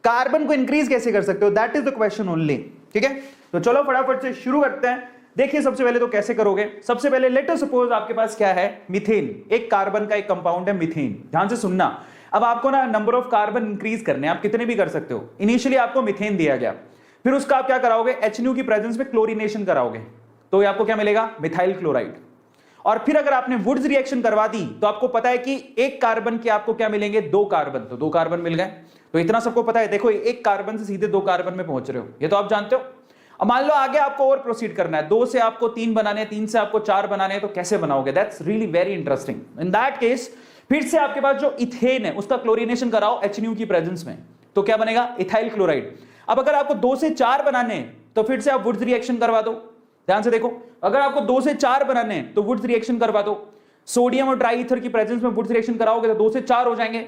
Carbon को increase कैसे कर सकते हो, that is the question only. ठीक है, तो चलो फटाफट से शुरू करते हैं। देखिए सबसे पहले तो कैसे करोगे, सबसे पहले लेट अस सपोज आपके पास क्या है, मीथेन, एक कार्बन का एक कंपाउंड है मीथेन। ध्यान से सुनना, अब आपको ना नंबर ऑफ कार्बन इंक्रीज करने, आप कितने भी कर सकते हो। इनिशियली आपको मीथेन दिया गया, फिर उसका आप क्या कराओगे, HNO की प्रेजेंस में क्लोरीनेशन कराओगे, तो आपको क्या मिलेगा, मिथाइल क्लोराइड। और फिर अगर आपने वुड्स रिएक्शन करवा दी तो आपको पता है कि एक कार्बन के आपको क्या मिलेंगे, 2 कार्बन, तो 2 कार्बन मिल गए। तो इतना सबको पता है, देखो एक कार्बन से सीधे 2 कार्बन में पहुंच रहे हो, ये तो आप जानते हो। अब मान लो आगे आपको और प्रोसीड करना है, 2 से आपको 3 बनाने, 3 से आपको 4 बनाने, तो कैसे बनाओगे, that's really very interesting. In that case फिर से आपके पास जो इथेन है उसका क्लोरीनेशन कराओ HNO की प्रेजेंस में, तो क्या बनेगा, इथाइल क्लोराइड। अब अगर आपको 2 से 4 बनाने तो फिर से आप वुड्स रिएक्शन करवा दो। ध्यान से देखो, अगर आपको 2 से 4 बनाने तो वुड्स रिएक्शन करवा दो। सोडियम और ट्राई ईथर की प्रेजेंस में वुड्स रिएक्शन कराओगे तो 2 से 4 हो जाएंगे,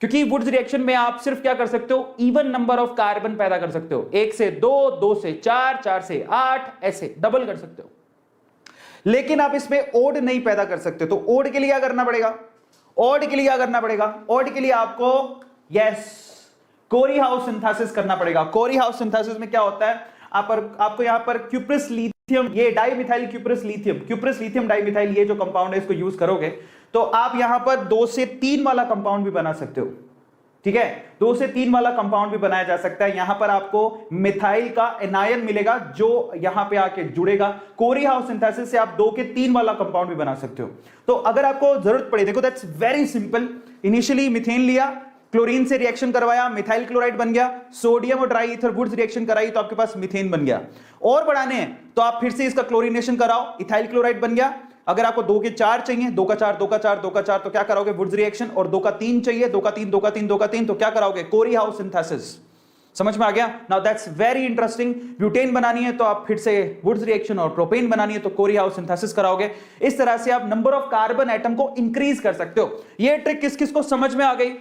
क्योंकि वुड्स रिएक्शन में आप सिर्फ क्या कर सकते हो, इवन नंबर ऑफ कार्बन पैदा कर सकते हो, 1 से 2, 2 से 4, 4 से 8, ऐसे डबल कर सकते हो। लेकिन आप इसमें ओड नहीं पैदा कर सकते, तो ओड के लिए क्या करना पड़ेगा, ओड के लिए क्या करना पड़ेगा, ओड के लिए आपको यस कोरी हाउस सिंथेसिस करना पड़ेगा। कोरी हाउस सिंथेसिस में क्या होता है, आपको यहां पर क्यूप्रस लिथियम, ये डाइमिथाइल क्यूप्रस लिथियम डाइमिथाइल, ये जो कंपाउंड है इसको यूज करोगे तो आप यहां पर 2 से 3 वाला कंपाउंड भी बना सकते हो। ठीक है, 2 से 3 वाला कंपाउंड भी बनाया जा सकता है। यहां पर आपको मिथाइल का एनायन मिलेगा जो यहां पे आके जुड़ेगा। कोरी हाउस सिंथेसिस से आप 2 के 3 वाला कंपाउंड भी बना सकते हो। तो अगर आपको जरूरत पड़े, देखो that's very simple, initially methane लिया, क्लोरीन से रिएक्शन करवाया, मिथाइल क्लोराइड बन गया, सोडियम और ट्राई ईथर वुड्स रिएक्शन कराई तो आपके पास मीथेन बन गया। और बढ़ाने हैं तो आप फिर से इसका क्लोरीनेशन कराओ, इथाइल क्लोराइड बन गया। अगर आपको 2 के 4 चाहिए, 2 का 4, 2 का 4, 2 का 4, तो क्या कराओगे, वुड्स रिएक्शन। और 2 का 3 चाहिए, 2 का 3, 2 का 3, 2 का 3, तो क्या कराओगे, कोरी हाउस सिंथेसिस। समझ में आ गया? Now that's very interesting. Butane बनानी है तो आप फिर से वुड्स रिएक्शन, और प्रोपेन बनानी है तो कोरी हाउस सिंथेसिस कराओगे। इस तरह से आप नंबर ऑफ कार्बन एटम को इंक्रीज कर सकते हो। ये ट्रिक किस किस को समझ में आ गई?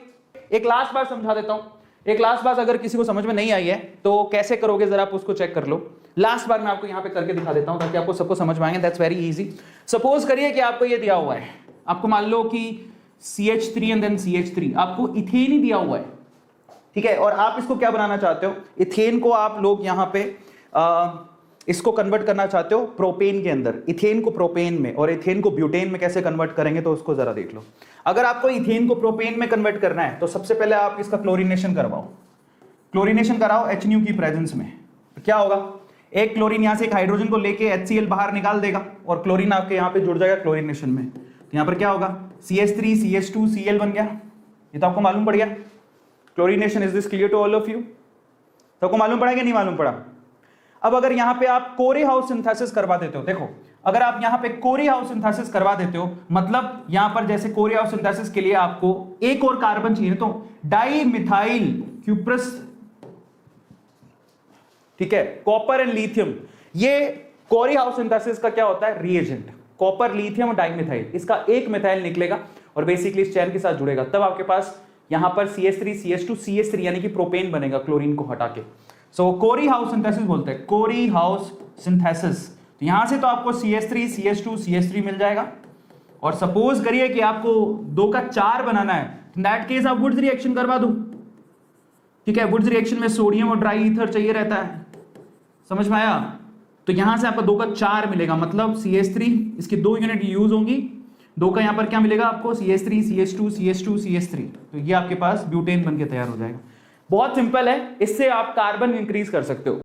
एक लास्ट बार समझा देता हूं, एक लास्ट बार अगर किसी को समझ में नहीं आई है तो कैसे करोगे जरा आप उसको चेक कर लो। लास्ट बार मैं आपको यहां पे करके दिखा देता हूं ताकि आपको सबको समझ में आएंगे। That's very easy. सपोज करिए कि आपको ये दिया हुआ है, आपको मान लो कि CH3 एंड देन CH3, आपको इथेन ही दिया हुआ है, ठीक है, और आप इसको क्या बनाना चाहते हो, इथेन को आप लोग यहां पे इसको कन्वर्ट करना चाहते हो प्रोपेन के अंदर, इथेन को प्रोपेन में, और इथेन को ब्यूटेन में कैसे कन्वर्ट करेंगे तो उसको जरा देख लो। अगर आपको इथेन को प्रोपेन में कन्वर्ट करना है तो सबसे पहले आप इसका क्लोरीनेशन करवाओ, क्लोरीनेशन कराओ HNO की प्रेजेंस में। तो क्या होगा, एक क्लोरीन यहां से एक हाइड्रोजन को लेके HCl बाहर निकाल देगा और क्लोरीन आपके यहां पे जुड़ जाएगा क्लोरीनेशन में। तो यहां पर क्या होगा, CH3 CH2 Cl बन गया। ये तो आपको मालूम पड़ गया। Chlorination, is this clear to all of you? तो आपको मालूम पड़ा कि नहीं मालूम पड़ा? अब अगर यहां पे आप कोरी हाउस सिंथेसिस करवा देते हो, देखो अगर आप यहां पे कोरी हाउस सिंथेसिस करवा देते हो, मतलब यहां पर जैसे कोरी हाउस सिंथेसिस के लिए आपको एक और कार्बन चाहिए, तो डाइमिथाइल क्यूप्रस, ठीक है, कॉपर एंड लिथियम, ये कोरी हाउस सिंथेसिस का क्या होता है, रिएजेंट। कॉपर, लिथियम और डाइमिथाइल, इसका एक मिथाइल निकलेगा और बेसिकली इस चैन के साथ जुड़ेगा, तब आपके पास यहां पर CH3 CH2 CH3 यानी कि प्रोपेन बनेगा क्लोरीन को हटा के। सो कोरी हाउस सिंथेसिस बोलते हैं, कोरी हाउस सिंथेसिस। तो यहां से तो आपको CH3 CH2 CH3 मिल जाएगा। और सपोज करिए कि आपको 2 का 4 बनाना है, इन दैट केस आप वुड्स रिएक्शन करवा दो, ठीक है। वुड्स रिएक्शन में सोडियम और ट्राई ईथर चाहिए रहता है, समझ में आया? तो यहां से आपका 2 का 4 मिलेगा, मतलब CH3, इसकी 2 यूनिट यूज होंगी, 2 का यहां पर क्या मिलेगा आपको, CH3 CH2 CH2 CH3, तो ये आपके पास ब्यूटेन बन के तैयार हो जाएगा। बहुत सिंपल है, इससे आप कार्बन इंक्रीज कर सकते हो।